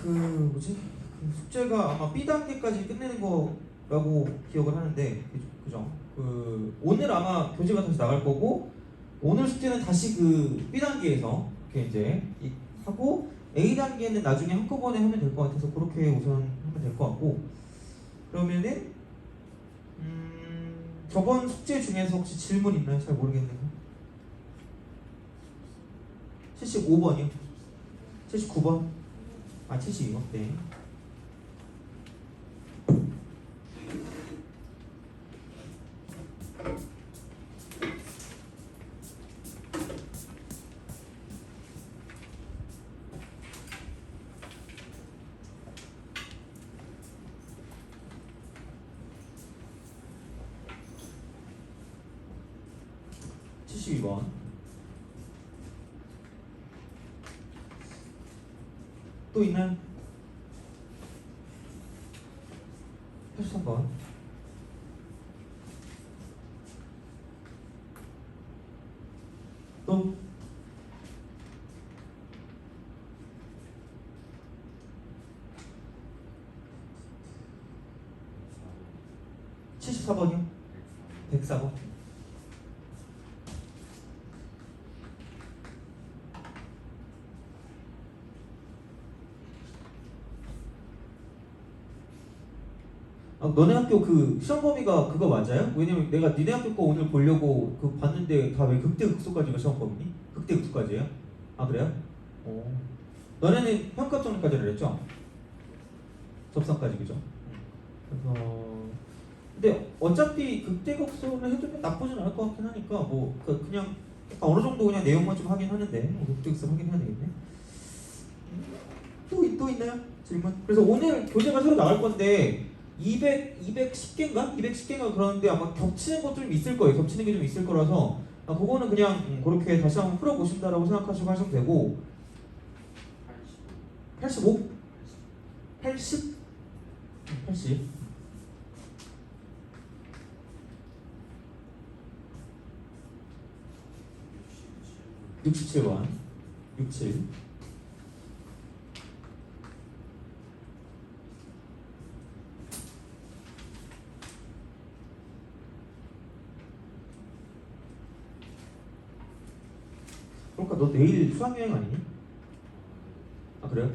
그 뭐지? 그 숙제가 아마 B 단계까지 끝내는 거라고 기억을 하는데, 그죠? 그 오늘 아마 교재가 다시 나갈 거고, 오늘 숙제는 다시 그 B 단계에서 이렇게 이제 하고, A 단계는 나중에 한꺼번에 하면 될 것 같아서 그렇게 우선 하면 될 것 같고, 그러면은 저번 숙제 중에서 혹시 질문 있나요? 잘 모르겠네요. 75번이요? 79번? 아, 72번? 네. (72번) 또 있나요? 83번. 또 74번이요? 104번. 아, 너네 학교 그 시험 범위가 그거 맞아요? 왜냐면 내가 니네 학교 거 오늘 보려고 그 봤는데 다 왜 극대극소까지가 시험 범위니? 극대극소까지예요? 아, 그래요? 어. 너네는 평가 정리까지를 했죠? 접선까지, 그죠? 그래서 근데 어차피 극대극소를 해주면 나쁘진 않을 것 같긴 하니까 뭐 그냥 어느 정도 그냥 내용만 좀 하긴 하는데 뭐 극대극소 하긴 해야 되겠네. 또 있나요? 질문? 그래서 오늘 교재가 새로 나갈 건데 210개인가? 210개인가 그러는데 아마 겹치는 것 좀 있을 거예요. 겹치는 게 좀 있을 거라서 그거는 그냥 그렇게 다시 한번 풀어보신다라고 생각하시고 하시면 되고. 85? 80? 80? 67번 67. 그러니까 너 내일 수학여행 아니니? 아, 그래요?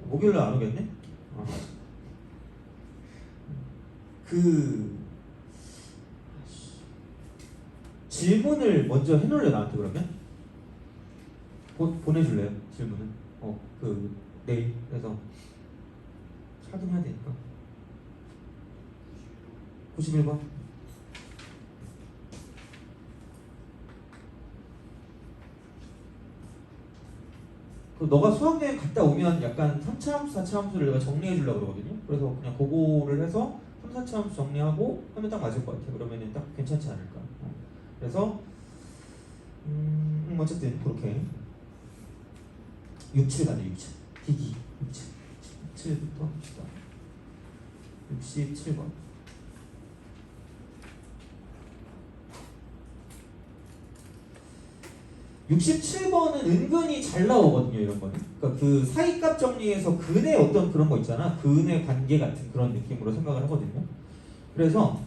목요일날 안 오겠네? 아. 그 질문을 먼저 해놓을래 나한테 그러면? 보내줄래요? 질문을? 내일 그래서 확인해야 되니까. 91번. 너가 수학여행 갔다 오면 약간 3차 함수, 4차 함수를 내가 정리해 주려고 그러거든요. 그래서 그냥 그거를 해서 3, 4차 함수 정리하고 하면 딱 맞을 것 같아요. 그러면은 딱 괜찮지 않을까. 그래서 어쨌든 그렇게 67 가자. 67 기기 67부터 합시다. 67번. 67번은 은근히 잘 나오거든요, 이런 거는. 그러니까 그 사이값 정리에서 근의 어떤 그런 거 있잖아. 근의 관계 같은 그런 느낌으로 생각을 하거든요. 그래서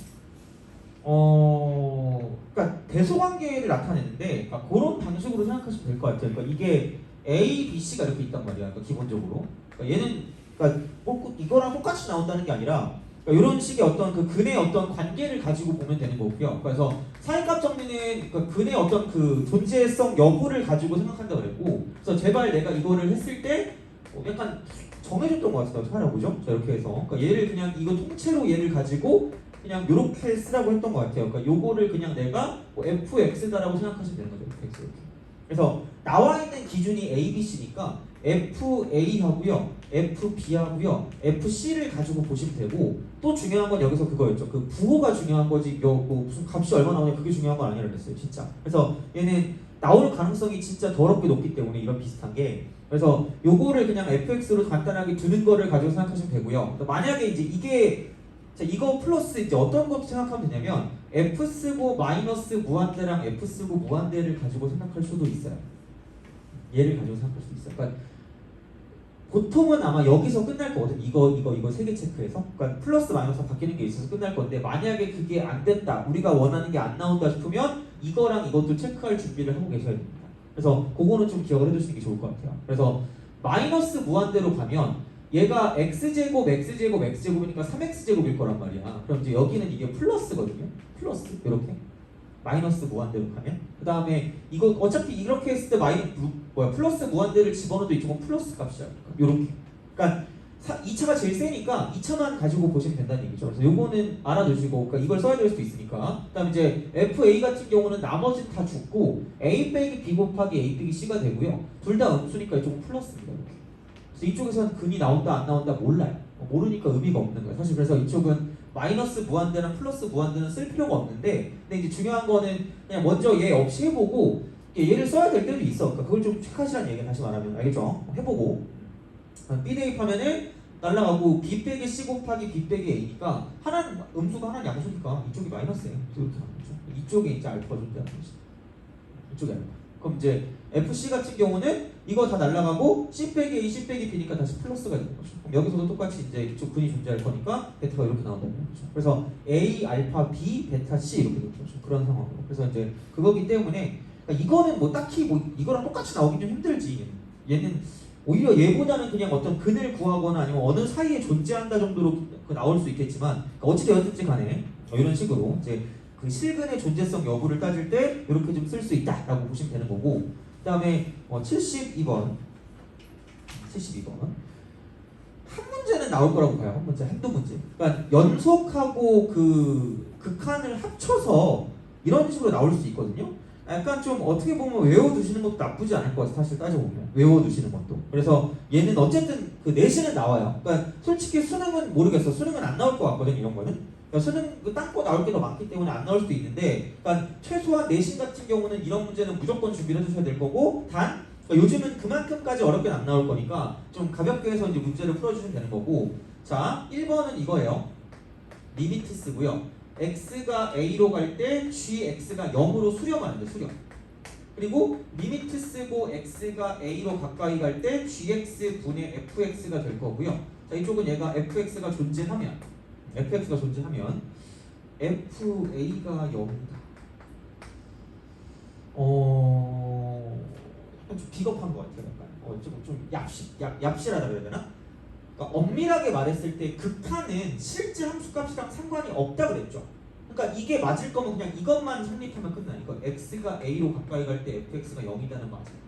그러니까 대소관계를 나타내는데, 그러니까 그런 방식으로 생각하시면 될 것 같아요. 그러니까 이게 A, B, C가 이렇게 있단 말이야. 그러니까 기본적으로. 그러니까 얘는 그러니까 이거랑 똑같이 나온다는 게 아니라 그러니까 이런 식의 어떤 그 근의 어떤 관계를 가지고 보면 되는 거고요. 그래서 사이값 정리는 그러니까 근의 어떤 그 존재성 여부를 가지고 생각한다 그랬고, 그래서 제발 내가 이거를 했을 때 약간 정해줬던 것 같아요. 찾아보죠. 자, 이렇게 해서 그러니까 얘를 그냥 이거 통째로 얘를 가지고 그냥 이렇게 쓰라고 했던 것 같아요. 그러니까 요거를 그냥 내가 fx다라고 생각하시면 되는 거죠. fx 이렇게. 그래서 나와 있는 기준이 a, b, c니까 fa 하고요, fb 하고요, fc를 가지고 보시면 되고, 또 중요한 건 여기서 그거였죠. 그 부호가 중요한 거지. 뭐 무슨 값이 얼마 나오냐 그게 중요한 건 아니라 그랬어요. 진짜. 그래서 얘는 나올 가능성이 진짜 더럽게 높기 때문에 이런 비슷한 게. 그래서 요거를 그냥 fx로 간단하게 두는 거를 가지고 생각하시면 되고요. 만약에 이제 이게 자, 이거 플러스 이제 어떤 것도 생각하면 되냐면 f 쓰고 마이너스 무한대랑 f 쓰고 무한대를 가지고 생각할 수도 있어요. 얘를 가지고 생각할 수도 있어요. 그러니까 보통은 아마 여기서 끝날 거거든. 이거 세 개 체크해서. 그러니까 플러스 마이너스 바뀌는 게 있어서 끝날 건데 만약에 그게 안 됐다. 우리가 원하는 게 안 나온다 싶으면 이거랑 이것도 체크할 준비를 하고 계셔야 됩니다. 그래서 그거는 좀 기억을 해두시는 게 좋을 것 같아요. 그래서 마이너스 무한대로 가면 얘가 x제곱 x제곱이니까 3x제곱일 거란 말이야. 그럼 이제 여기는 이게 플러스거든요. 플러스 이렇게 마이너스 무한대로 가면 그 다음에 이거 어차피 이렇게 했을 때 플러스 무한대를 집어넣어도 이쪽은 플러스 값이야. 요렇게. 그러니까 2차가 제일 세니까 2차만 가지고 보시면 된다는 얘기죠. 그래서 요거는 알아두시고 그러니까 이걸 써야 될 수도 있으니까. 그 다음에 이제 FA 같은 경우는 나머지 다 죽고 A 빼기 B 곱하기 A 빼기 C가 되고요. 둘 다 음수니까 이쪽은 플러스입니다. 이렇게. 그래서 이쪽에서는 근이 나온다 안 나온다 몰라요. 모르니까 의미가 없는 거예요. 사실 그래서 이쪽은 마이너스 무한대랑 플러스 무한대는 쓸 필요가 없는데 근데 이제 중요한 거는 그냥 먼저 얘 없이 해보고 얘를 써야 될 때도 있어. 그러니까 그걸 좀 체크하시라는 얘기 다시 말하면 알겠죠? 해보고 B 대입하면은 날라가고 B 빼기 C 곱하기 B 빼기 A니까 하나는 음수가 하나는 양수니까 이쪽이 마이너스예요. 이렇게 하는 거죠. 이쪽에 이제 알파가 존재하는 거죠. 이쪽에 알파. 그럼 이제 FC 같은 경우는 이거 다 날라가고 C 빼기 A, C 빼기 B니까 다시 플러스가 되는 거죠. 그럼 여기서도 똑같이 이제 이쪽 근이 존재할 거니까 베타가 이렇게 나온다는 거죠. 그래서 A, 알파, B, 베타, C 이렇게 되는 거죠. 그런 상황으로. 그래서 이제 그거기 때문에 그러니까 이거는 뭐 딱히 뭐 이거랑 똑같이 나오긴 좀 힘들지. 얘는 오히려 얘보다는 그냥 어떤 근을 구하거나 아니면 어느 사이에 존재한다 정도로 나올 수 있겠지만 어찌되었든지 간에 이런 식으로 이제 그 실근의 존재성 여부를 따질 때 이렇게 좀 쓸 수 있다라고 보시면 되는 거고 그 다음에 72번 한 문제는 나올 거라고 봐요. 한 문제, 한두 문제. 그러니까 연속하고 그 극한을 합쳐서 이런 식으로 나올 수 있거든요. 약간 좀 어떻게 보면 외워두시는 것도 나쁘지 않을 것 같아요. 사실 따져보면 외워두시는 것도. 그래서 얘는 어쨌든 그 내신은 나와요. 그러니까 솔직히 수능은 모르겠어. 수능은 안 나올 것 같거든. 이런 거는. 그러니까 수능 그 땅고 나올 게 더 많기 때문에 안 나올 수도 있는데 그러니까 최소한 내신 같은 경우는 이런 문제는 무조건 준비를 해주셔야 될 거고 단 그러니까 요즘은 그만큼까지 어렵게는 안 나올 거니까 좀 가볍게 해서 이제 문제를 풀어주시면 되는 거고 자 1번은 이거예요. 리미트 쓰고요. x가 a로 갈 때 gx가 0으로 수렴하는 데 수렴. 그리고 리미트 쓰고 x가 a로 가까이 갈 때 gx 분의 fx가 될 거고요. 자 이쪽은 얘가 fx가 존재하면 fa가0이다. 좀 비겁한 것 같아요. 약간 좀 얍실하다 그래야 되나? 그러니까 엄밀하게 말했을 때 극한은 실제 함수값이랑 상관이 없다 그랬죠. 그러니까 이게 맞을 거면 그냥 이것만 성립하면 끝나. 이거 x가 a로 가까이 갈 때 fx가 0이다는 맞아요.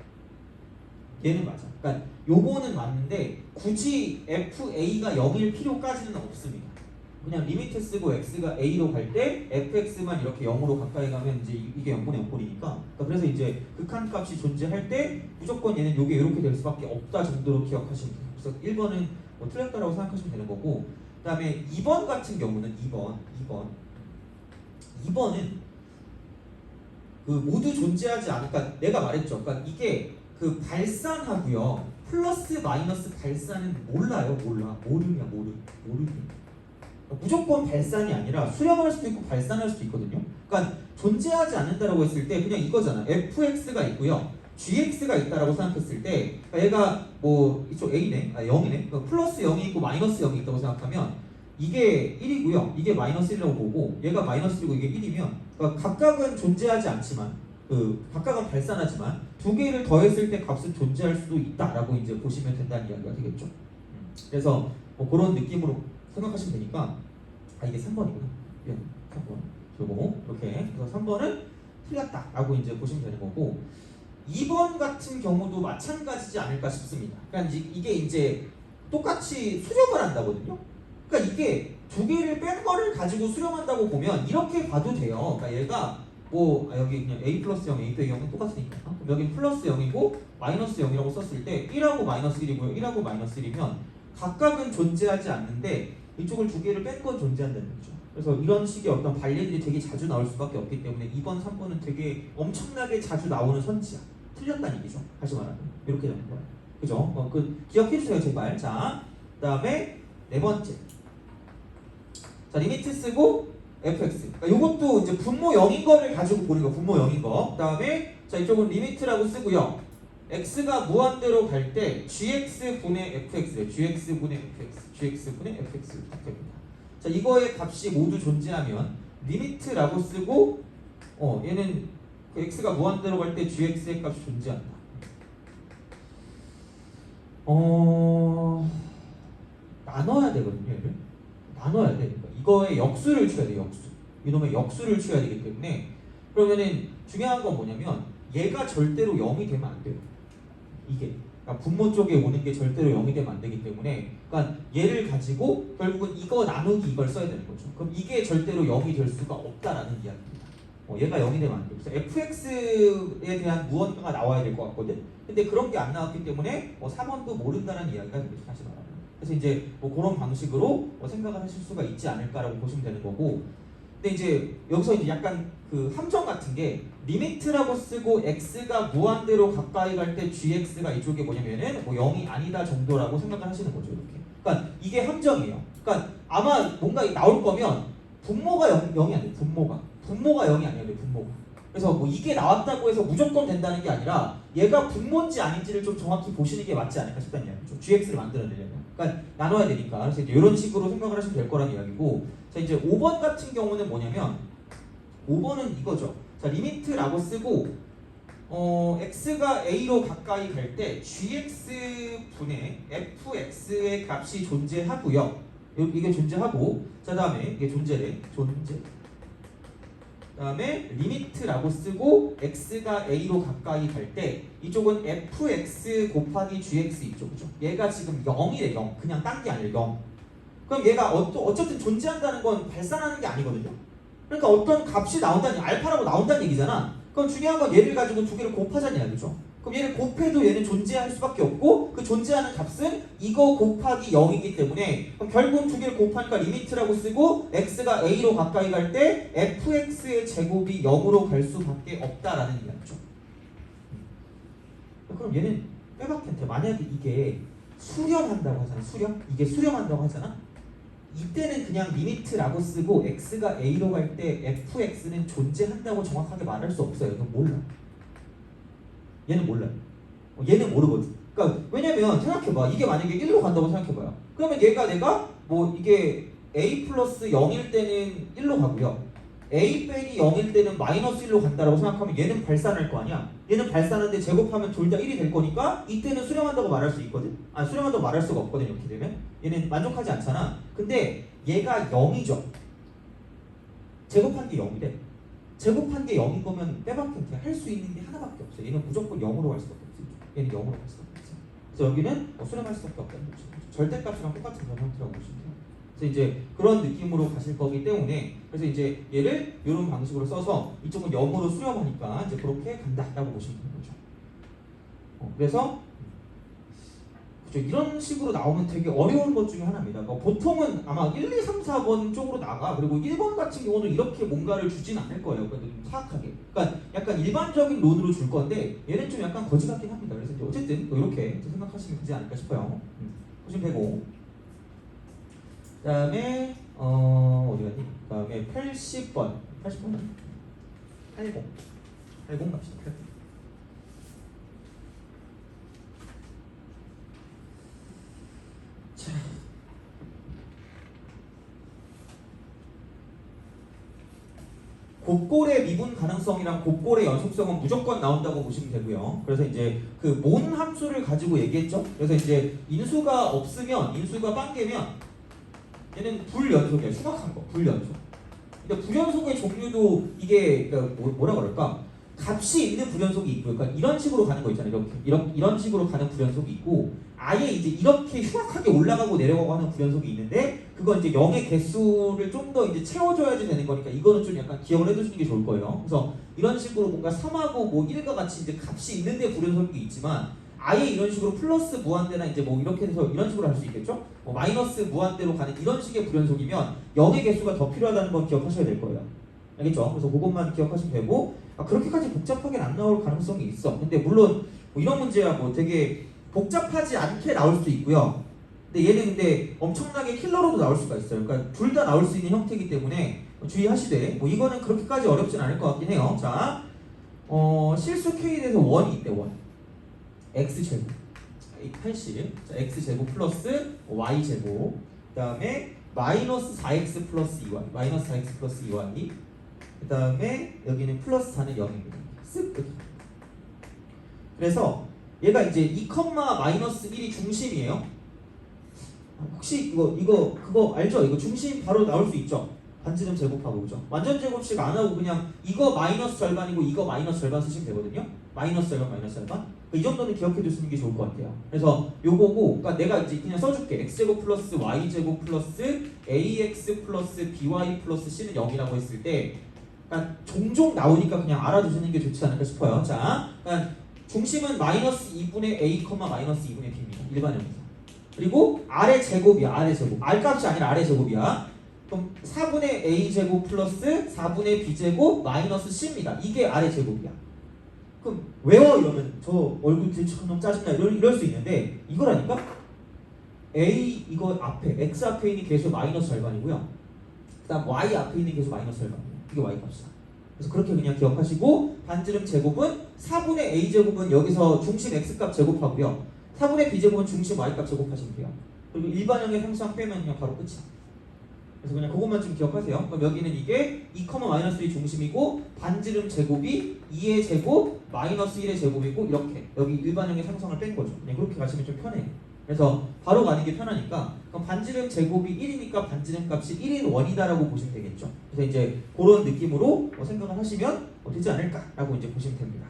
얘는 맞아. 그러니까 요거는 맞는데 굳이 fa가 0일 필요까지는 없습니다. 그냥 리미트 쓰고 x가 a로 갈 때 fx만 이렇게 0으로 가까이 가면 이제 이게 0분의 0꼴이니까 그래서 이제 극한값이 존재할 때 무조건 얘는 요게 이렇게 될 수밖에 없다 정도로 기억하시면 돼요. 그래서 1번은 뭐 틀렸다라고 생각하시면 되는 거고 그 다음에 2번 같은 경우는 2번은 그 모두 존재하지 않으니까 내가 말했죠. 그러니까 이게 그 발산하고요 플러스 마이너스 발산은 모르냐. 무조건 발산이 아니라 수렴할 수도 있고 발산할 수도 있거든요. 그러니까 존재하지 않는다라고 했을 때 그냥 이거잖아. fx가 있고요. gx가 있다라고 생각했을 때 그러니까 얘가 뭐 이쪽 a네, 0이네. 그러니까 플러스 0이 있고 마이너스 0이 있다고 생각하면 이게 1이고요. 이게 마이너스 1이라고 보고 얘가 마이너스 1이고 이게 1이면 그러니까 각각은 존재하지 않지만 각각은 발산하지만 두 개를 더했을 때 값은 존재할 수도 있다라고 이제 보시면 된다는 이야기가 되겠죠. 그래서 뭐 그런 느낌으로 생각하시면 되니까 이게 3번이구나. 3번. 요거 이렇게 그래서 3번은 틀렸다라고 이제 보시면 되는 거고 2번 같은 경우도 마찬가지지 않을까 싶습니다. 그러니까 이게 이제 똑같이 수렴을 한다거든요. 그러니까 이게 두 개를 뺀 거를 가지고 수렴한다고 보면 이렇게 봐도 돼요. 그러니까 얘가 뭐 여기 그냥 a 플러스 0, a 빼기 0은 똑같으니까 그럼 여기 플러스 0이고 마이너스 0이라고 썼을 때 1하고 마이너스 1이고요. 1하고 마이너스 1이면 각각은 존재하지 않는데 이쪽을 두 개를 뺀 건 존재한다는 거죠. 그래서 이런 식의 어떤 반례들이 되게 자주 나올 수밖에 없기 때문에 2번, 3번은 되게 엄청나게 자주 나오는 선지야. 틀렸다는 얘기죠. 다시 말하면 이렇게 되는 거예요. 그죠? 기억해 주세요 제발. 자, 그 다음에 네 번째. 자, 리미트 쓰고 fx. 그러니까 이것도 이제 분모 0인 거를 가지고 보는 거. 분모 0인 거. 그 다음에 자 이쪽은 리미트라고 쓰고요. x가 무한대로 갈 때 gx분의 fx래. gx분의 fx, gx분의 fx 이렇게 됩니다. 자, 이거의 값이 모두 존재하면 리미트라고 쓰고 얘는 그 x가 무한대로 갈 때 gx의 값이 존재한다. 나눠야 되거든요. 얘를 나눠야 돼. 그러니까 이거의 역수를 취해야 돼. 역수. 이놈의 역수를 취해야 되기 때문에 그러면은 중요한 건 뭐냐면 얘가 절대로 0이 되면 안 돼요. 이게 그러니까 분모 쪽에 오는 게 절대로 0이 되면 안 되기 때문에 그러니까 얘를 가지고 결국은 이거 나누기 이걸 써야 되는 거죠. 그럼 이게 절대로 0이 될 수가 없다라는 이야기입니다. 얘가 0이 되면 안 돼요. 그래서 fx에 대한 무언가가 나와야 될 것 같거든. 근데 그런 게 안 나왔기 때문에 3원도 모른다는 이야기가 되겠죠. 다시 말하면. 그래서 이제 그런 방식으로 생각을 하실 수가 있지 않을까라고 보시면 되는 거고. 근데 이제 여기서 이제 약간 그 함정 같은 게 리미트라고 쓰고 x가 무한대로 가까이 갈 때 gx가 이쪽에 뭐냐면은 0이 아니다 정도라고 생각을 하시는 거죠. 이렇게. 그러니까 이게 함정이에요. 그러니까 아마 뭔가 나올 거면 분모가 0이 아니에요. 분모가 0이 아니에요. 분모가. 그래서 뭐 이게 나왔다고 해서 무조건 된다는 게 아니라 얘가 분모인지 아닌지를 좀 정확히 보시는 게 맞지 않을까 싶다는 이야기죠. gx를 만들어내려면. 그러니까 나눠야 되니까. 그래서 이제 이런 식으로 생각을 하시면 될 거라는 이야기고. 자, 이제 5번 같은 경우는 뭐냐면 5번은 이거죠. 자, 리미트라고 쓰고 x가 a로 가까이 갈 때 gx분의 fx의 값이 존재하고요. 이게 존재하고 자 다음에 이게 존재 다음에 리미트라고 쓰고 x가 a로 가까이 갈 때 이쪽은 fx 곱하기 gx 이쪽이죠. 얘가 지금 0이래. 0. 그냥 딴 게 아니라 0. 그럼 얘가 어쨌든 존재한다는 건 발산하는 게 아니거든요. 그러니까 어떤 값이 나온다는 알파라고 나온다는 얘기잖아. 그럼 중요한 건 얘를 가지고 두 개를 곱하자는 이야기죠. 그럼 얘를 곱해도 얘는 존재할 수밖에 없고 그 존재하는 값은 이거 곱하기 0이기 때문에 그럼 결국 두 개를 곱하니까 리미트라고 쓰고 x가 a로 가까이 갈 때 fx의 제곱이 0으로 갈 수밖에 없다라는 이야기죠. 그럼 얘는 빼박한테 만약에 이게 수렴한다고 하잖아. 이게 수렴한다고 하잖아. 이때는 그냥 리미트라고 쓰고 x가 a로 갈 때 fx는 존재한다고 정확하게 말할 수 없어요. 이건 몰라. 얘는 몰라요. 얘는 모르거든. 그러니까 왜냐면 생각해봐. 이게 만약에 1로 간다고 생각해봐요. 그러면 내가 뭐 이게 a 플러스 0일 때는 1로 가고요. a 빼기 0일 때는 마이너스 1로 간다라고 생각하면 얘는 발산할 거 아니야. 얘는 발산하는데 제곱하면 둘 다 1이 될 거니까 이때는 수렴한다고 말할 수 있거든. 수렴한다고 말할 수가 없거든. 이렇게 되면 얘는 만족하지 않잖아. 근데 얘가 0이죠. 제곱한 게 0이래. 제곱한 게 0인 거면 빼박힌 할 수 있는 게 하나밖에 없어요. 얘는 무조건 0으로 갈 수밖에 없어요. 얘는 0으로 갈 수밖에 없어요. 그래서 여기는 수렴할 수밖에 없다는 거죠. 절대값이랑 똑같은 그런 형태라고 보시면 돼요. 그래서 이제 그런 느낌으로 가실 거기 때문에 그래서 이제 얘를 이런 방식으로 써서 이쪽은 0으로 수렴하니까 이제 그렇게 간다라고 보시면 되는 거죠. 그래서 그렇죠. 이런 식으로 나오면 되게 어려운 것 중에 하나입니다. 그러니까 보통은 아마 1, 2, 3, 4번 쪽으로 나가. 그리고 1번 같은 경우는 이렇게 뭔가를 주진 않을 거예요. 그러니까 좀 사악하게. 그러니까 약간 일반적인 론으로 줄 건데 얘는 좀 약간 거지 같긴 합니다. 그래서 이제 어쨌든 뭐 이렇게 생각하시면 되지 않을까 싶어요. 보시면 되고. 그다음에 어디 갔니? 그다음에 80번. 80번은 80 갑시다. 80. 자. 곱골의 미분 가능성이랑 곱골의 연속성은 무조건 나온다고 보시면 되고요. 그래서 이제 그 몬 함수를 가지고 얘기했죠. 그래서 이제 인수가 없으면 인수가 빵개면 얘는 불연속이야. 흉악한 거. 불연속. 근데 불연속의 종류도 이게 그러니까 뭐라 그럴까? 값이 있는 불연속이 있고요. 그러니까 이런 식으로 가는 거 있잖아요. 이런 식으로 가는 불연속이 있고 아예 이제 이렇게 흉악하게 올라가고 내려가고 하는 불연속이 있는데 그건 이제 0의 개수를 좀 더 이제 채워줘야지 되는 거니까 이거는 좀 약간 기억을 해두시는 게 좋을 거예요. 그래서 이런 식으로 뭔가 3하고 뭐 1과 같이 이제 값이 있는데 불연속이 있지만 아예 이런 식으로 플러스 무한대나 이제 뭐 이렇게 해서 이런 식으로 할 수 있겠죠? 뭐 마이너스 무한대로 가는 이런 식의 불연속이면 0의 개수가 더 필요하다는 건 기억하셔야 될 거예요. 알겠죠? 그래서 그것만 기억하시면 되고 그렇게까지 복잡하게 안 나올 가능성이 있어. 근데 물론 뭐 이런 문제야 뭐 되게 복잡하지 않게 나올 수도 있고요. 근데 얘는 근데 엄청나게 킬러로도 나올 수가 있어요. 그러니까 둘 다 나올 수 있는 형태이기 때문에 주의하시되 뭐 이거는 그렇게까지 어렵진 않을 것 같긴 해요. 자, 실수 K에 대해서 원이 있대. 원. x제곱 80 자, x제곱 플러스 y제곱 그 다음에 마이너스 4x 플러스 2y 마이너스 4x 플러스 2y 그 다음에 여기는 플러스 4는 0입니다. 쓱 이렇게. 그래서 얘가 이제 2, 마이너스 1이 중심이에요. 혹시 그거 알죠? 이거 중심 바로 나올 수 있죠? 반지름 제곱하고 그죠? 완전 제곱식 안 하고 그냥 이거 마이너스 절반이고 이거 마이너스 절반 쓰시면 되거든요. 마이너스 절반 마이너스 절반. 이 정도는 기억해 두시는 게 좋을 것 같아요. 그래서 요거고, 그러니까 내가 이제 그냥 써줄게. x제곱 플러스 y제곱 플러스 ax 플러스 by 플러스 c는 0이라고 했을 때, 그러니까 종종 나오니까 그냥 알아두시는 게 좋지 않을까 싶어요. 자, 그러니까 중심은 마이너스 2분의 a, 마이너스 2분의 b입니다. 일반형에서. 그리고 아래 제곱이야. 아래 제곱. r 값이 아니라 아래 제곱이야. 그럼 4분의 a 제곱 플러스 4분의 b 제곱 마이너스 c입니다. 이게 아래 제곱이야. 그럼 외워 이러면 저 얼굴 들쭉한 놈 짜증나 이럴 수 있는데 이거라니까? a 이거 앞에 x 앞에 있는 계수 마이너스 절반이고요. 그다음 y 앞에 있는 계수 마이너스 절반이에요. 이게 y 값이다. 그래서 그렇게 그냥 기억하시고 반지름 제곱은 4분의 a 제곱은 여기서 중심 x 값 제곱하고요. 4분의 b 제곱은 중심 y 값 제곱하시면 돼요. 그리고 일반형의 상수항 빼면 그냥 바로 끝이야. 그래서 그냥 그것만 좀 기억하세요. 그럼 여기는 이게 2, 마이너스 1이 중심이고 반지름 제곱이 2의 제곱 마이너스 1의 제곱이고 이렇게 여기 일반형의 상성을 뺀 거죠. 그냥 그렇게 가시면 좀 편해요. 그래서 바로 가는 게 편하니까 그럼 반지름 제곱이 1이니까 반지름 값이 1인 원이다라고 보시면 되겠죠. 그래서 이제 그런 느낌으로 생각을 하시면 되지 않을까라고 이제 보시면 됩니다.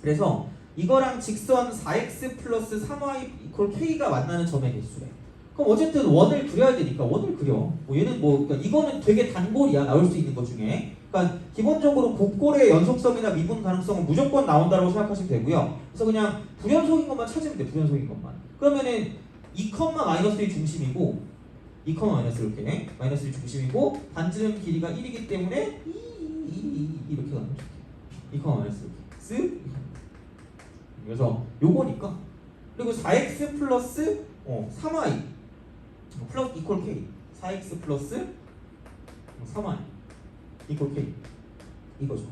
그래서 이거랑 직선 4x 플러스 3y 이퀄 k가 만나는 점의 개수래. 그럼 어쨌든 원을 그려야 되니까 원을 그려. 뭐 얘는 그러니까 이거는 되게 단골이야. 나올 수 있는 것 중에. 그러니까 기본적으로 곱골의 연속성이나 미분 가능성은 무조건 나온다고 생각하시면 되고요. 그래서 그냥 불연속인 것만 찾으면 돼. 불연속인 것만. 그러면은 2, 마이너스 1 중심이고 2, 마이너스 이렇게 마이너스 1 중심이고 반지름 길이가 1이기 때문에 이렇게 가는 거죠. 2, 마이너스 이렇게 쓱. 그래서 요거니까. 그리고 4x 플러스 3y 플러스 이퀄 k 4x 플러스 3y 이퀄 k 이거죠.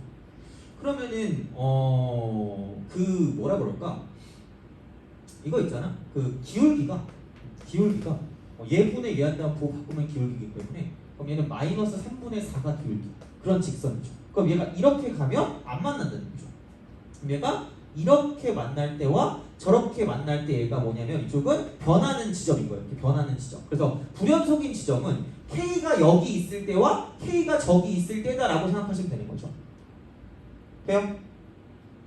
그러면은 그 뭐라 그럴까? 이거 있잖아. 그 기울기가 얘분의 얘한테 보고 바꾸면 기울기이기 때문에 그럼 얘는 마이너스 3분의 4가 기울기 그런 직선이죠. 그럼 얘가 이렇게 가면 안 만난다는 거죠. 그럼 얘가 이렇게 만날 때와 저렇게 만날 때 얘가 뭐냐면 이쪽은 변하는 지점인 거예요. 이렇게 변하는 지점. 그래서 불연속인 지점은 K가 여기 있을 때와 K가 저기 있을 때다라고 생각하시면 되는 거죠. 돼요?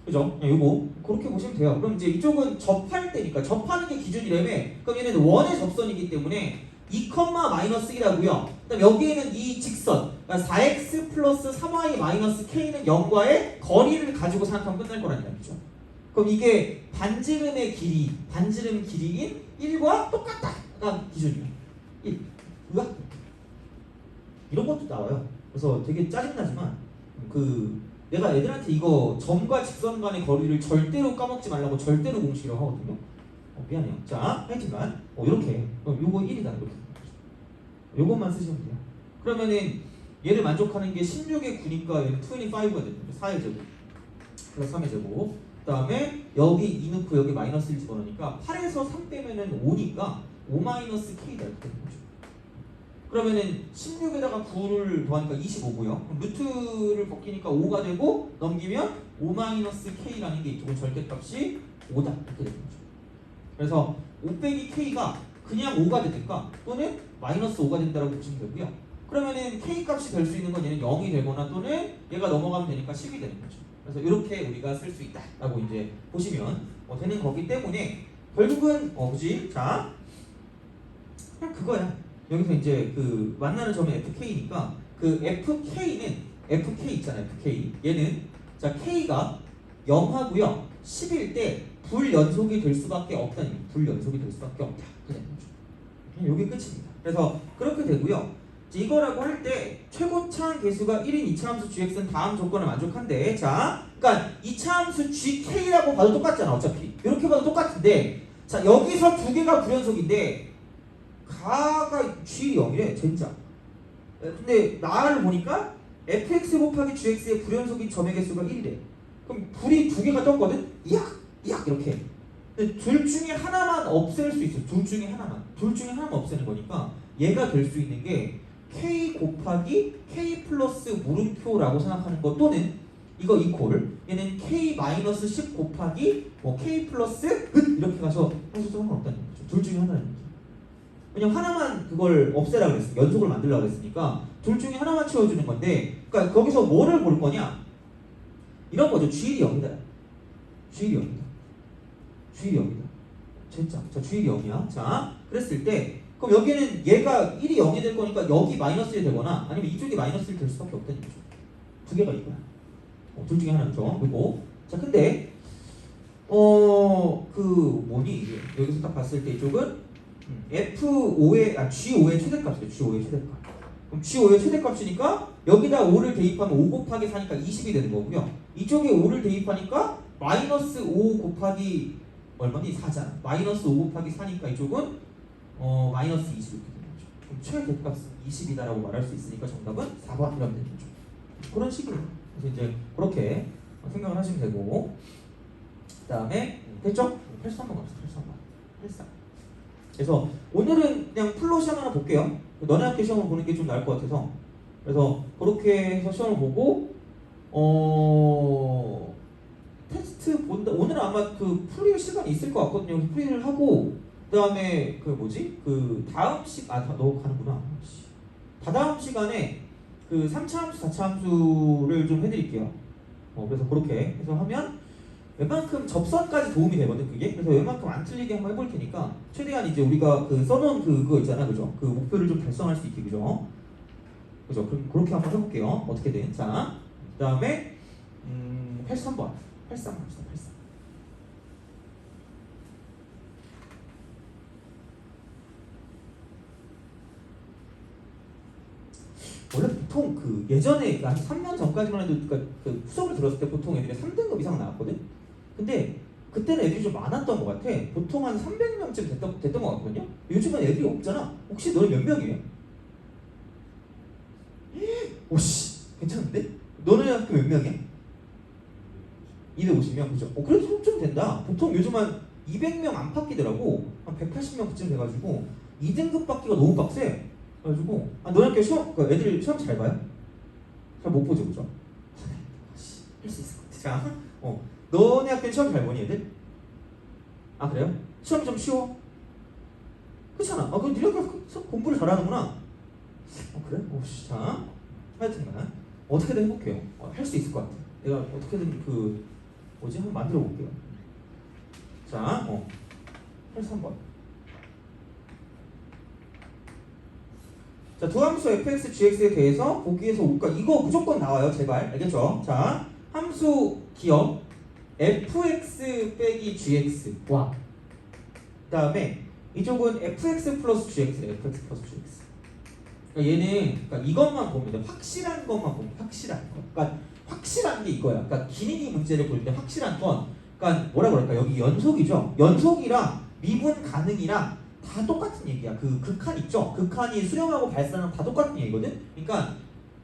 그죠? 그냥 요거 그렇게 보시면 돼요. 그럼 이제 이쪽은 접할 때니까 접하는 게 기준이라며. 그럼 얘는 원의 접선이기 때문에 2, 마이너스 1하고요. 그다음 여기에는 이 직선 그러니까 4x 플러스 3y 마이너스 k는 0과의 거리를 가지고 생각하면 끝날 거라는 얘기죠. 그럼 이게 반지름의 길이, 반지름 길이인 1과 똑같다가 기준이에요. 1. 으악? 이런 것도 나와요. 그래서 되게 짜증나지만 내가 애들한테 이거 점과 직선 간의 거리를 절대로 까먹지 말라고 절대로 공식이라고 하거든요. 미안해요. 자, 하여튼간 이렇게 요거 1이다 이렇게. 요것만 쓰시면 돼요. 그러면은 얘를 만족하는 게 16의 9니까 얘는 25가 됩니다. 4의 제곱 플러스 3의 제곱 그 다음에 여기 2 넣고 여기 마이너스 1 집어넣으니까 8에서 3 빼면은 5니까 5 마이너스 k다 이렇게 되는 거죠. 그러면은 16에다가 9를 더하니까 25고요. 루트를 벗기니까 5가 되고 넘기면 5 마이너스 k라는 게 이쪽은 절대값이 5다 이렇게 되는 거죠. 그래서 5 빼기 k가 그냥 5가 되든가 또는 마이너스 5가 된다고 보시면 되고요. 그러면은 k 값이 될 수 있는 건 얘는 0이 되거나 또는 얘가 넘어가면 되니까 10이 되는 거죠. 그래서 이렇게 우리가 쓸 수 있다라고 이제 보시면 되는 거기 때문에 결국은 그지? 자, 그냥 그거야. 여기서 이제 그 만나는 점이 fk니까 그 fk는 fk 있잖아요. fk 얘는 자 k가 0하고요 10일 때 불연속이 될 수밖에 없다는 얘기. 불연속이 될 수밖에 없다. 그냥 이게 끝입니다. 그래서 그렇게 되고요. 이거라고 할 때 최고차항 개수가 1인 이차함수 gx는 다음 조건을 만족한대. 자, 그러니까 이차함수 gk라고 봐도 똑같잖아. 어차피 이렇게 봐도 똑같은데 자 여기서 두 개가 불연속인데 가가 g 0이래 진짜. 근데 나를 보니까 fx 곱하기 gx의 불연속인 점의 개수가 1이래. 그럼 불이 두 개가 떴거든? 이야 약 이렇게. 근데 둘 중에 하나만 없앨 수 있어. 둘 중에 하나만. 둘 중에 하나만 없애는 거니까 얘가 될 수 있는 게 K 곱하기 K 플러스 물음표라고 생각하는 거 또는 이거 이퀄 얘는 K 마이너스 10 곱하기 뭐 K 플러스 이렇게 가서 사실 상관없다는 거죠. 둘 중에 하나는 거죠. 왜냐면 하나만 그걸 없애라고 그랬으니까 연속을 만들라고 그랬으니까 둘 중에 하나만 채워주는 건데 그러니까 거기서 뭐를 볼 거냐 이런 거죠. G일이 0이다. G일이 0이다. G일이 0이다. 진짜. 자, G일이 0이야. 자, 그랬을 때 그럼 여기는 얘가 1이 0이 될 거니까 여기 마이너스 1이 되거나 아니면 이쪽이 마이너스 1이 될 수밖에 없다는 거죠. 두 개가 이거야. 둘 중에 하나죠. 그리고 자, 근데 그 뭐니 여기서 딱 봤을 때 이쪽은 F5의 G5의 최대값이죠. G5의 최대값. 그럼 G5의 최대값이니까 여기다 5를 대입하면 5 곱하기 4니까 20이 되는 거고요. 이쪽에 5를 대입하니까 마이너스 5 곱하기 얼마니? 4잖아. 마이너스 5 곱하기 4니까 이쪽은 마이너스 20 이렇게 되는 거죠. 그럼 최대값은 20이다라고 말할 수 있으니까 정답은 4번 이라면 되는 거죠. 그런 식으로. 그래서 이제 그렇게 생각을 하시면 되고 그 다음에 됐죠? 83번 갑시다. 83번. 83. 그래서 오늘은 그냥 풀로 시험 하나 볼게요. 너네 학교 시험을 보는 게 좀 나을 것 같아서 그래서 그렇게 해서 시험을 보고 테스트 본다. 오늘은 아마 그 풀이 시간이 있을 것 같거든요. 그래서 풀이를 하고 그 다음에 그 뭐지? 그 다음 너 가는구나. 다다음 시간에 그 3차 함수, 4차 함수를 좀 해드릴게요. 그래서 그렇게 해서 하면 웬만큼 접선까지 도움이 되거든 그게. 그래서 웬만큼 안 틀리게 한번 해볼 테니까 최대한 이제 우리가 그 써놓은 그거 있잖아, 그죠? 그 목표를 좀 달성할 수 있게, 그죠? 그죠? 그럼 그렇게 한번 해볼게요. 어떻게든. 자, 그 다음에 83번. 83 합시다. 83. 원래 보통 그 예전에 한 3년 전까지만 해도 그 수업을 들었을 때 보통 애들이 3등급 이상 나왔거든? 근데 그때는 애들이 좀 많았던 것 같아. 보통 한 300명쯤 됐던 것 같거든요? 요즘은 애들이 없잖아. 혹시 너네 몇 명이에요? 오씨, 괜찮은데? 너네 학교 몇 명이야? 250명, 그죠? 그래도 좀 된다. 보통 요즘 한 200명 안팎이더라고. 한 180명 그쯤 돼가지고 2등급 받기가 너무 빡세. 그래가지고 너네 학교 시험, 애들 시험 잘 봐요? 잘 못 보죠, 그죠? 할 수 있을 것 같아. 자, 너네 학교 시험 잘 보니 애들? 아 그래요? 시험이 좀 쉬워? 그렇잖아. 그럼 니네 학교 공부를 잘하는구나. 그래? 오씨, 자, 하여튼간 어떻게든 해볼게요. 할 수 있을 것 같아. 내가 어떻게든 한번 만들어 볼게요. 자, 83번. 자, 두 함수 fx, gx에 대해서 보기에서 그러니까 이거 무조건 나와요, 제발. 알겠죠? 자, 함수 기억 fx 빼기 gx 와. 그 다음에 이쪽은 fx 플러스 gx래요. fx 플러스 gx. 그러니까 얘는 이것만 보면 돼. 확실한 것만 보면 확실한 거. 그러니까 확실한 게 이거야. 그러니까 기니기 문제를 볼 때 확실한 건, 그러니까 뭐라 그럴까? 여기 연속이죠. 연속이랑 미분 가능이랑 다 똑같은 얘기야. 그 극한 있죠? 극한이 수렴하고 발산하고 다 똑같은 얘기거든? 그러니까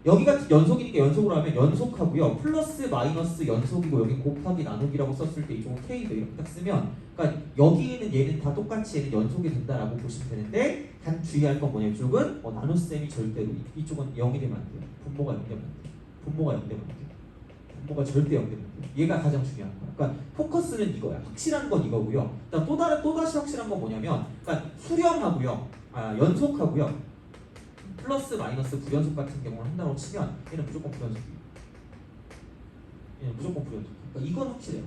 여기가 연속이니까 연속으로 하면 연속하고요. 플러스 마이너스 연속이고 여기 곱하기 나누기라고 썼을 때 이쪽은 K도 이렇게 딱 쓰면 그러니까 여기는 얘는 다 똑같이 얘는 연속이 된다라고 보시면 되는데 단 주의할 건 뭐냐 이쪽은 나눗셈이 절대로 이쪽은 0이 되면 안 돼요. 분모가 0 되면 안 돼요. 분모가 0 되면 안 돼요. 분모가 절대 0 되면 안 돼요. 얘가 가장 중요한 거야. 그러니까 포커스는 이거야. 확실한 건 이거고요. 또다시 확실한 건 뭐냐면 그러니까 수렴하고요. 연속하고요. 플러스 마이너스 부연속 같은 경우를 한다고 치면 얘는 무조건 부연속이에요. 얘는 무조건 부연속. 그러니까 이건 확실해요.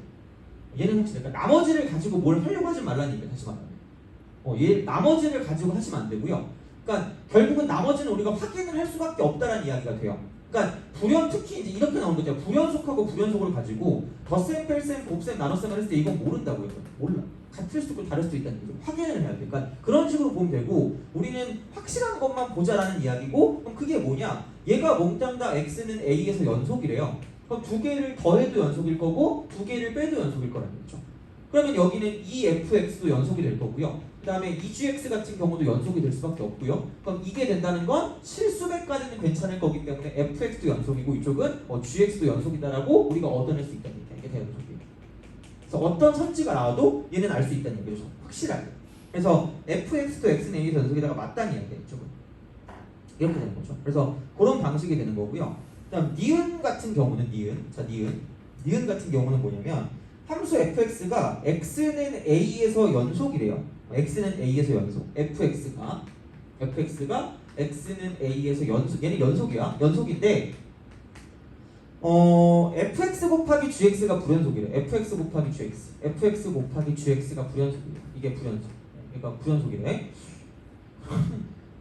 얘는 확실해. 그러니까 나머지를 가지고 뭘 하려고 하지 말라는 얘기야. 다시 말하면. 얘 나머지를 가지고 하시면 안 되고요. 그러니까 결국은 나머지는 우리가 확인을 할 수밖에 없다라는 이야기가 돼요. 그러니까 특히 이제 이렇게 나오는 거죠. 불연속하고 불연속을 가지고 덧셈, 뺄셈, 곱셈, 나눗셈을 했을 때 이건 모른다고요. 몰라. 같을 수도 있고 다를 수도 있다는 거죠. 확인을 해야 돼. 그러니까 그런 식으로 보면 되고 우리는 확실한 것만 보자라는 이야기고 그럼 그게 뭐냐? 얘가 몽땅 다 x는 a에서 연속이래요. 그럼 두 개를 더해도 연속일 거고 두 개를 빼도 연속일 거라는 거죠. 그러면 여기는 2fx도 연속이 될 거고요. 그 다음에 2gx 같은 경우도 연속이 될 수밖에 없고요. 그럼 이게 된다는 건 실수배까지는 괜찮을 거기 때문에 fx도 연속이고 이쪽은 gx도 연속이다라고 우리가 얻어낼 수 있다는 얘기야. 이게 대연속이에요. 그래서 어떤 선지가 나와도 얘는 알 수 있다는 얘기죠. 확실하게. 그래서 fx도 x는 a에서 연속에다가 맞다는 이야기예요. 이쪽은. 이렇게 되는 거죠. 그래서 그런 방식이 되는 거고요. 그다음 니은 같은 경우는 니은 같은 경우는 뭐냐면 함수 fx가 x는 a에서 연속이래요. x는 a에서 연속. fx가 x는 a에서 연속. 얘는 연속이야. 연속인데 fx 곱하기 gx가 불연속이래. fx 곱하기 gx가 불연속이래. 이게 불연속. 그러니까 불연속이래.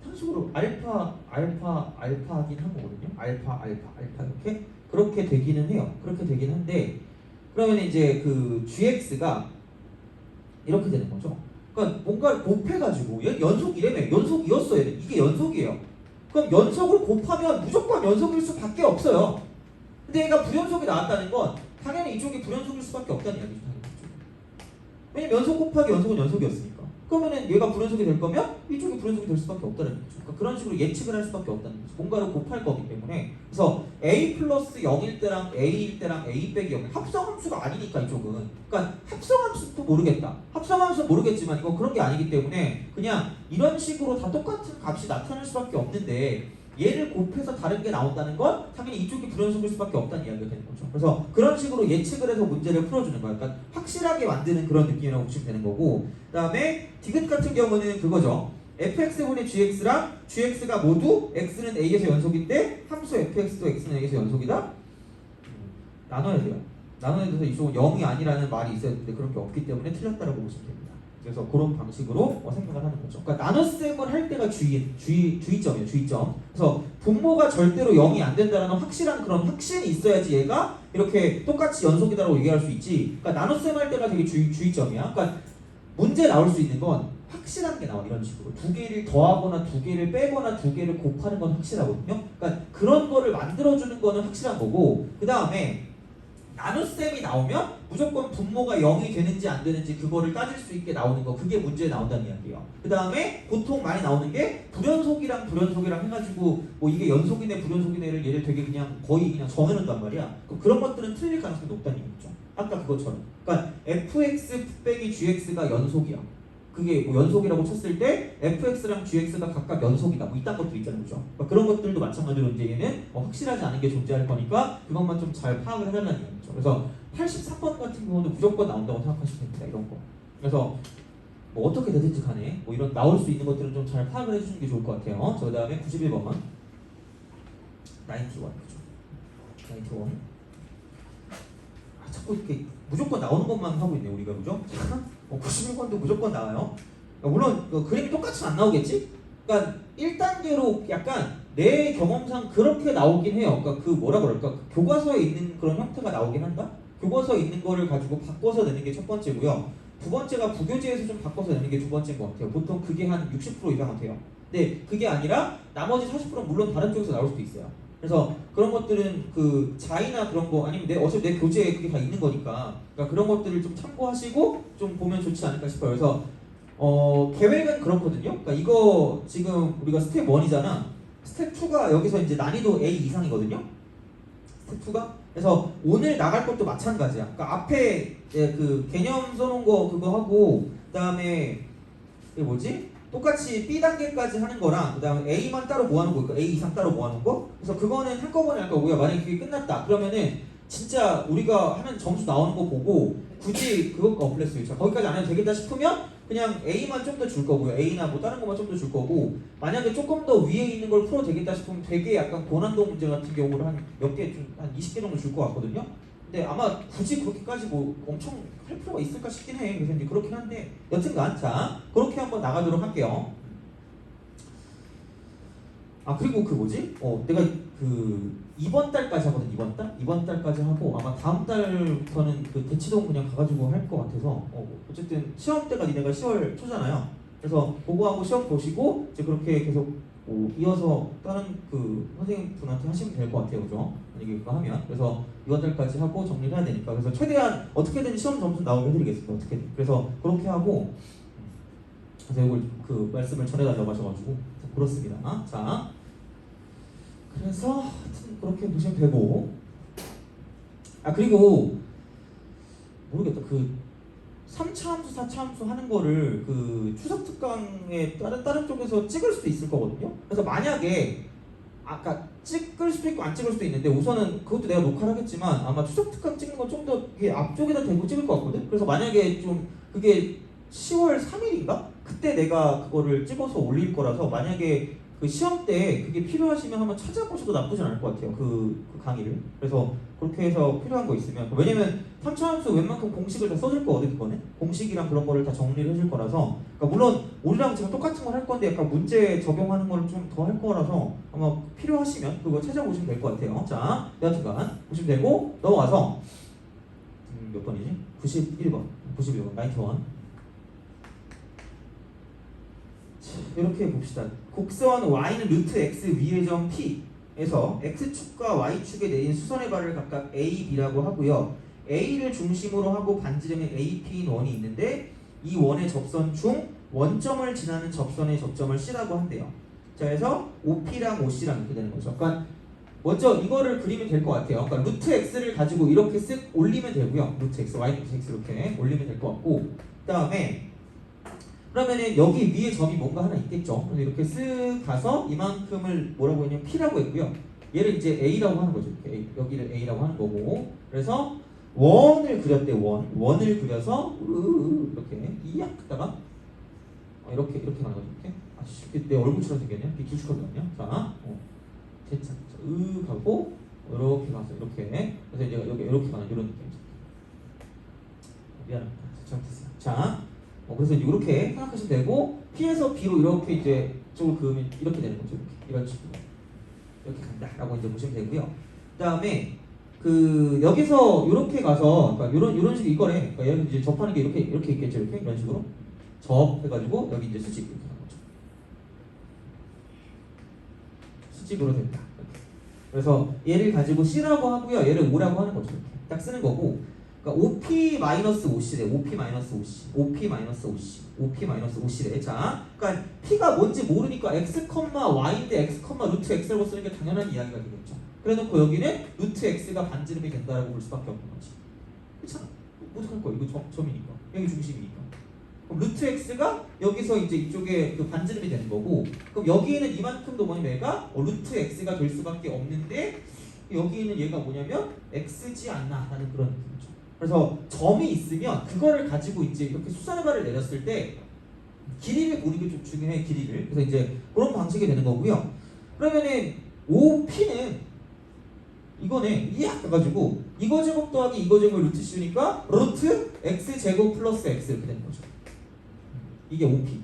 현식으로 알파긴 한 거거든요. 알파 이렇게 그렇게 되기는 해요. 그렇게 되긴 한데 그러면 이제 그 gx가 이렇게 되는 거죠. 그러니까 뭔가를 곱해가지고 얘 연속이래며. 연속이었어. 얘는 이게 연속이에요. 그럼 연속을 곱하면 무조건 연속일 수밖에 없어요. 근데 얘가 불연속이 나왔다는 건 당연히 이쪽이 불연속일 수밖에 없다는 이야기죠. 왜냐면 연속 곱하기 연속은 연속이었으니까. 그러면은 얘가 불연속이 될 거면 이쪽이 불연속이 될 수밖에 없다는 거죠. 그러니까 그런 식으로 예측을 할 수밖에 없다는 거죠. 뭔가를 곱할 거기 때문에. 그래서 a 플러스 0일 때랑 a일 때랑 a 빼기 0 합성함수가 아니니까 이쪽은. 그러니까 합성함수도 모르겠다. 합성함수는 모르겠지만 이건 그런 게 아니기 때문에 그냥 이런 식으로 다 똑같은 값이 나타날 수밖에 없는데 얘를 곱해서 다른 게 나온다는 건 당연히 이쪽이 불연속일 수밖에 없다는 이야기가 되는 거죠. 그래서 그런 식으로 예측을 해서 문제를 풀어주는 거예요. 그러니까 확실하게 만드는 그런 느낌이라고 보시면 되는 거고, 그 다음에 디귿 같은 경우는 그거죠. fx분의 gx랑 gx가 모두 x는 a에서 연속인데 함수 fx도 x는 a에서 연속이다? 나눠야 돼요. 나눠야 돼서 이쪽은 0이 아니라는 말이 있어야 되는데 그런 게 없기 때문에 틀렸다라고 보시면 됩니다. 그래서 그런 방식으로 생각을 하는 거죠. 그러니까 나눗셈을 할 때가 주의점이에요. 주의점. 그래서 분모가 절대로 0이 안 된다는 확실한 그런 확신이 있어야지 얘가 이렇게 똑같이 연속이다라고 얘기할 수 있지. 그러니까 나눗셈 할 때가 되게 주의점이야. 그러니까 문제 나올 수 있는 건 확실한 게 나와. 이런 식으로 두 개를 더하거나 두 개를 빼거나 두 개를 곱하는 건 확실하거든요. 그러니까 그런 거를 만들어주는 거는 확실한 거고, 그 다음에 나눗셈이 나오면 무조건 분모가 0이 되는지 안 되는지 그거를 따질 수 있게 나오는 거, 그게 문제에 나온다는 이야기예요. 그 다음에 보통 많이 나오는 게 불연속이랑 해가지고 뭐 이게 연속이네 불연속이네를 얘를 되게 그냥 거의 그냥 정해놓는단 말이야. 그런 것들은 틀릴 가능성이 높다는 얘기죠. 아까 그것처럼. 그러니까 fx 빼기 gx가 연속이야. 그게 뭐 연속이라고 쳤을 때 fx랑 gx가 각각 연속이다. 뭐 이딴 것도 있잖아요. 그죠? 그러니까 그런 것들도 마찬가지로 이제 얘는 확실하지 않은 게 존재할 거니까 그것만 좀 잘 파악을 해달라는 얘기죠. 그래서 83번 같은 경우는 무조건 나온다고 생각하시면 됩니다. 이런 거. 그래서 뭐 어떻게 되든지 간에 뭐 이런 나올 수 있는 것들은 좀 잘 파악을 해주시는 게 좋을 것 같아요. 그 다음에 91번 91 그죠? 91 자꾸 이렇게 무조건 나오는 것만 하고 있네 우리가. 그죠? 91번도 무조건 나와요. 물론 그림이 똑같이 안 나오겠지? 그러니까 1단계로 약간 내 경험상 그렇게 나오긴 해요. 그러니까 그 뭐라 그럴까? 교과서에 있는 그런 형태가 나오긴 한다? 교과서에 있는 거를 가지고 바꿔서 내는 게 첫 번째고요. 두 번째가 부교재에서 좀 바꿔서 내는 게 두 번째인 것 같아요. 보통 그게 한 60% 이상은 돼요. 근데 그게 아니라 나머지 40%는 물론 다른 쪽에서 나올 수도 있어요. 그래서 그런 것들은 그 자이나 그런 거 아니면 어차피 내 교재에 그게 다 있는 거니까 그러니까 그런 것들을 좀 참고하시고 좀 보면 좋지 않을까 싶어요. 그래서 계획은 그렇거든요. 그러니까 이거 지금 우리가 스텝 1이잖아. 스텝 2가 여기서 이제 난이도 A 이상이거든요. 스텝 2가. 그래서 오늘 나갈 것도 마찬가지야. 그러니까 앞에 그 개념 써놓은 거 그거 하고 그다음에 이게 뭐지? 똑같이 B 단계까지 하는 거랑 그다음에 A만 따로 모아놓은 거 있고 A 이상 따로 모아놓은 거. 그래서 그거는 한꺼번에 할 거고요. 만약에 그게 끝났다 그러면은 진짜 우리가 하는 점수 나오는 거 보고 굳이 그것과 어플레스 자 거기까지 안 해도 되겠다 싶으면 그냥 A만 좀 더 줄 거고요. A나 뭐 다른 것만 좀 더 줄 거고, 만약에 조금 더 위에 있는 걸 풀어도 되겠다 싶으면 되게 약간 고난도 문제 같은 경우를 한 몇 개, 한 20개 정도 줄 것 같거든요. 근데 아마 굳이 그렇게까지 뭐 엄청 할 필요가 있을까 싶긴 해. 그래서 이제 그렇긴 한데 여튼간 자 그렇게 한번 나가도록 할게요. 아 그리고 그 뭐지? 내가 그 이번 달까지 하거든. 이번 달까지 하고 아마 다음 달부터는 그 대치동 그냥 가가지고 할 것 같아서 어쨌든 시험 때가 니네가 10월 초잖아요. 그래서 그거 하고 시험 보시고 이제 그렇게 계속 이어서 다른 그 선생님분한테 하시면 될 것 같아요. 그죠? 만약에 그거 하면 그래서 이번 달까지 하고 정리를 해야 되니까 그래서 최대한 어떻게든 시험 점수 나오게 해드리겠습니다. 어떻게든. 그래서 그렇게 하고 그래서 이걸 그 말씀을 전해달라고 하셔가지고 그렇습니다. 자. 그래서 하여튼 그렇게 보시면 되고, 아 그리고 모르겠다. 그 3차 함수, 4차 함수 하는 거를 그 추석 특강에 다른 쪽에서 찍을 수도 있을 거거든요. 그래서 만약에 아까 찍을 수도 있고 안 찍을 수도 있는데 우선은 그것도 내가 녹화를 하겠지만 아마 추석 특강 찍는 건 좀 더 앞쪽에다 대고 찍을 것 같거든. 그래서 만약에 좀 그게 10월 3일인가? 그때 내가 그거를 찍어서 올릴 거라서 만약에 그 시험 때 그게 필요하시면 한번 찾아보셔도 나쁘진 않을 것 같아요. 그 강의를. 그래서 그렇게 해서 필요한 거 있으면 왜냐면 3차 함수 웬만큼 공식을 다 써줄 거거든. 그거는 공식이랑 그런 거를 다 정리를 해줄 거라서 그러니까 물론 우리랑 지금 똑같은 걸 할 건데 약간 문제 적용하는 걸 좀 더 할 거라서 아마 필요하시면 그거 찾아보시면 될 것 같아요. 자, 여하튼간 보시면 되고 넘어가서 몇 번이지? 91번 91번 91. 이렇게 봅시다. 곡선 y는 루트 x 위의 점 p에서 x축과 y축에 내린 수선의 발을 각각 a, b라고 하고요. a를 중심으로 하고 반지름의 ap인 원이 있는데 이 원의 접선 중 원점을 지나는 접선의 접점을 c라고 한대요. 자, 그래서 OP랑 OC랑 이렇게 되는 거죠. 그러니까 먼저 이거를 그리면 될 것 같아요. 그러니까 루트 x를 가지고 이렇게 쓱 올리면 되고요. 루트 x, y 루트 x 이렇게 올리면 될 것 같고 그 다음에 그러면은 여기 위에 점이 뭔가 하나 있겠죠. 그래서 이렇게 쓱 가서 이만큼을 뭐라고 했냐면 P라고 했고요. 얘를 이제 A라고 하는 거죠. 이렇게 A, 여기를 A라고 하는 거고. 그래서 원을 그렸대. 원을 그려서 이렇게 이약 했다가 이렇게 가는 거죠. 이렇게. 아씨, 내 얼굴처럼 생겼냐? 이렇게 길쭉하거든요. 자, 됐죠. 하고 이렇게 가서 이렇게. 그래서 이제 여기 이렇게 가는 이런 느낌이죠. 미안합니다. 잘못했어요. 자. 그래서 이렇게 생각하시면 되고 P에서 B로 이렇게 이제 쪽을 그으면 이렇게 되는 거죠. 이런 식으로 이렇게 간다라고 이제 보시면 되고요. 그 다음에 그 여기서 이렇게 가서 그러니까 이런 식의 이거래. 그러니까 얘는 이제 접하는 게 이렇게 있겠죠. 이렇게 이런 식으로 접해가지고 여기 이제 수직 이렇게 하는 거죠. 수직으로 된다. 이렇게. 그래서 얘를 가지고 C라고 하고요. 얘를 O라고 하는 거죠. 이렇게 딱 쓰는 거고. 그러니까 OP-OC래. OP-OC. OP-OC. OP-OC래. 자, 그러니까 P가 뭔지 모르니까 X, Y인데 X, 루트 X라고 쓰는 게 당연한 이야기가 되겠죠. 그래놓고 여기는 루트 X가 반지름이 된다라고 볼 수밖에 없는 거지. 그렇잖아. 어떡할 거야? 이거 점이니까. 여기 중심이니까. 그럼 루트 X가 여기서 이제 이쪽에 그 반지름이 되는 거고, 그럼 여기에는 이만큼도 뭐냐면 얘가 루트 X가 될 수밖에 없는데 여기에는 얘가 뭐냐면 X지 않나 라는 그런 느낌이죠. 그래서 점이 있으면 그거를 가지고 이제 이렇게 수선의 발을 내렸을 때 길이를 보는 게 좀 중요해. 길이를. 그래서 이제 그런 방식이 되는 거고요. 그러면은 OP는 이거네. 이약 해가지고 이거 제곱 더하기 이거 제곱을 루트 씌우니까 루트 x 제곱 플러스 x 이렇게 되는 거죠. 이게 OP.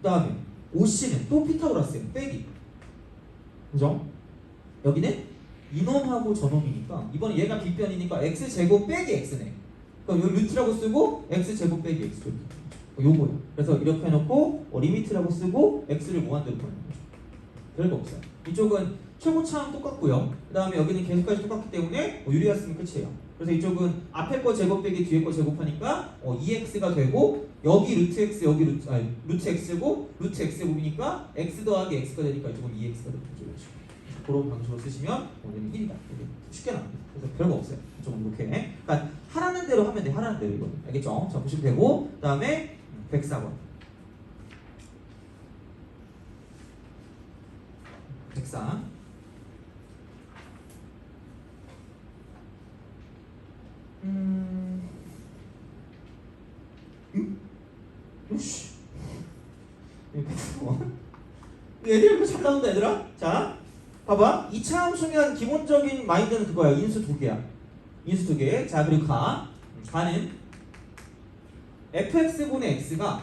그 다음에 OC는 또 피타고라스예요. 빼기. 그죠? 여기는 이놈하고 저놈이니까 이번에 얘가 빗변이니까 x 제곱 빼기 x네. 그럼 요 루트라고 쓰고 x 제곱 빼기 x 요거예요. 그래서 이렇게 해놓고 리미트라고 쓰고 x를 무한대로 보는 거죠. 별거 없어요. 이쪽은 최고차항 똑같고요. 그 다음에 여기는 계속까지 똑같기 때문에 유리했으면 끝이에요. 그래서 이쪽은 앞에 거 제곱 빼기 뒤에 거 제곱하니까 2x가 되고 여기 루트 x 여기 루트 x고 루트 x 제곱이니까 x 더하기 x가 되니까 이쪽은 2x가 되는 거죠. 그런 방식으로 쓰시면 오늘은 1이다. 쉽게 나옵니다. 그래서 별거 없어요. 좀 이렇게. 그러니까 하라는 대로 하면 돼. 하라는 대로 이거. 알겠죠? 자, 보시면 되고 그 다음에 104번. 104. 으씨. 104번. 얘들 이렇게 잘 나온다 얘들아. 자. 봐봐. 2차 함수면 기본적인 마인드는 그거야. 인수 두 개야. 인수 두 개. 자, 그리고 가는 fx분의 x가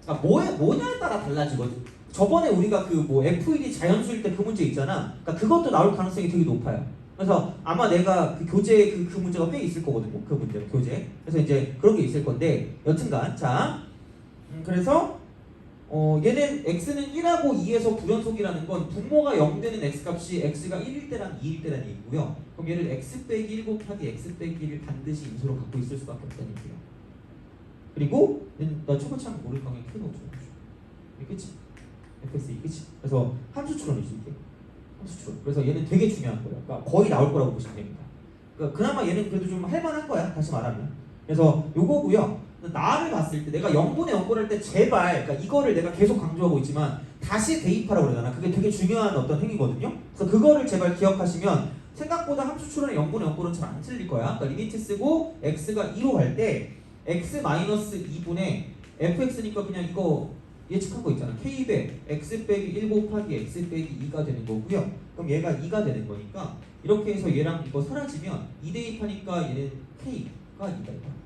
그러니까 뭐냐에 따라 달라지거든. 저번에 우리가 그 뭐 f1이 자연수일 때 그 문제 있잖아. 그러니까 그것도 나올 가능성이 되게 높아요. 그래서 아마 내가 그 교재 그 문제가 꽤 있을 거거든요. 그 문제 교재. 그래서 이제 그런 게 있을 건데 여튼간 자 그래서 얘는 x는 1하고 2에서 불연속이라는 건 분모가 0 되는 x값이 x가 1일 때랑 2일 때라는 얘기고요. 그럼 얘를 x 빼기 1 곱하기 x 빼기 1을 반드시 인수로 갖고 있을 수밖에 없다는 얘기예요. 그리고 얘는 나 초고차항 모를 가능성이 큰 거죠. 그치? fx 그치? 그래서 함수 추론일 수 있게. 함수 추론. 그래서 얘는 되게 중요한 거예요. 그러니까 거의 나올 거라고 보시면 됩니다. 그러니까 그나마 얘는 그래도 좀 할만한 거야. 다시 말하면. 그래서 요거고요. 나를 봤을 때 내가 0분의 0꼴 할 때 제발, 그러니까 이거를 내가 계속 강조하고 있지만 다시 대입하라고 그러잖아. 그게 되게 중요한 어떤 행위거든요. 그래서 그거를 제발 기억하시면 생각보다 함수 추론의 0분의 0꼴은 잘 안 틀릴 거야. 그러니까 리미트 쓰고 x가 2로 갈 때 x-2분의 fx니까 그냥 이거 예측한 거 있잖아. k배 x 빼기 1 곱하기 x 빼기 2가 되는 거고요. 그럼 얘가 2가 되는 거니까 이렇게 해서 얘랑 이거 사라지면 2 대입하니까 얘는 k가 2가 있다.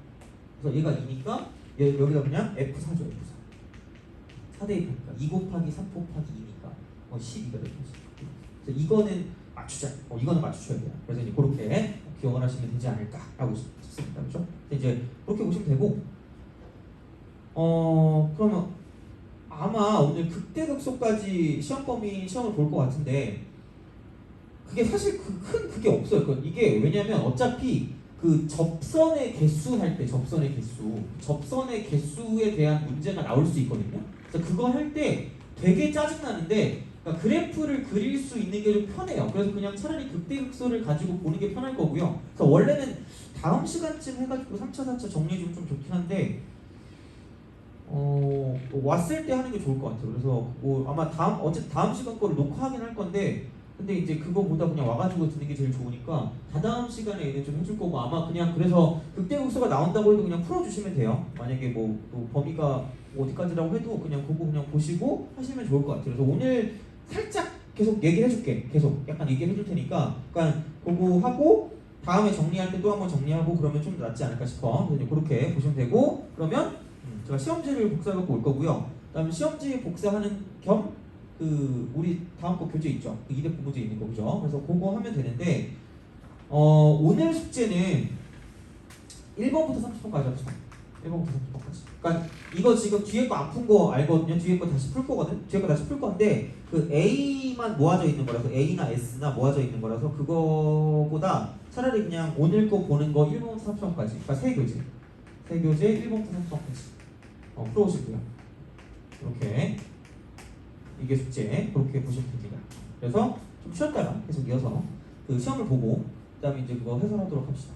그래서 얘가 2니까 여기다 그냥 f4죠. f4. 4 대입하니까 2 곱하기 3 곱하기 2니까 12가 되는 거지. 그래서 이거는 맞추자. 이거는 맞추셔야 돼요. 그래서 이제 그렇게 기억을 하시면 되지 않을까라고 싶습니다. 그렇죠? 이제 그렇게 보시면 되고 그러면 아마 오늘 극대극소까지 시험 범위 시험을 볼 것 같은데 그게 사실 그게 없어요. 이게 왜냐면 어차피 그 접선의 개수 할 때 접선의 개수에 대한 문제가 나올 수 있거든요. 그래서 그거 할 때 되게 짜증 나는데 그러니까 그래프를 그릴 수 있는 게 좀 편해요. 그래서 그냥 차라리 극대극소를 가지고 보는 게 편할 거고요. 그래서 원래는 다음 시간쯤 해가지고 3차, 4차 정리 좀 좋긴 한데 왔을 때 하는 게 좋을 것 같아요. 그래서 뭐 아마 어쨌든 다음 시간 거를 녹화하긴 할 건데 근데 이제 그거보다 그냥 와가지고 듣는 게 제일 좋으니까 다다음 시간에 얘는 좀 해줄 거고 아마 그냥 그래서 극대극소가 나온다고 해도 그냥 풀어주시면 돼요. 만약에 뭐 범위가 어디까지라고 해도 그냥 그거 그냥 보시고 하시면 좋을 것 같아요. 그래서 오늘 살짝 계속 얘기를 해줄게. 계속 약간 얘기를 해줄 테니까 그러니까 그거 하고 다음에 정리할 때 또 한번 정리하고 그러면 좀 낫지 않을까 싶어. 그래서 그렇게 보시면 되고 그러면 제가 시험지를 복사해 갖고 올 거고요. 그다음에 시험지 복사하는 겸 우리 다음 거 교재 있죠. 그 200 문제 있는 거 그죠? 그래서 그거 하면 되는데 오늘 숙제는 1번부터 30번까지 합시다. 1번부터 30번까지. 그러니까 이거 지금 뒤에 거 안 푼 거 알거든요. 뒤에 거 다시 풀 거거든. 뒤에 거 다시 풀 건데 그 A만 모아져 있는 거라서 A나 S나 모아져 있는 거라서 그거보다 차라리 그냥 오늘 거 보는 거 1번부터 30번까지. 그러니까 세 교재 1번부터 30번까지 풀어오시고요. 이렇게 이게 숙제 그렇게 보시면 됩니다. 그래서 좀 쉬었다가 계속 이어서 그 시험을 보고 그다음에 이제 그거 해설하도록 합시다.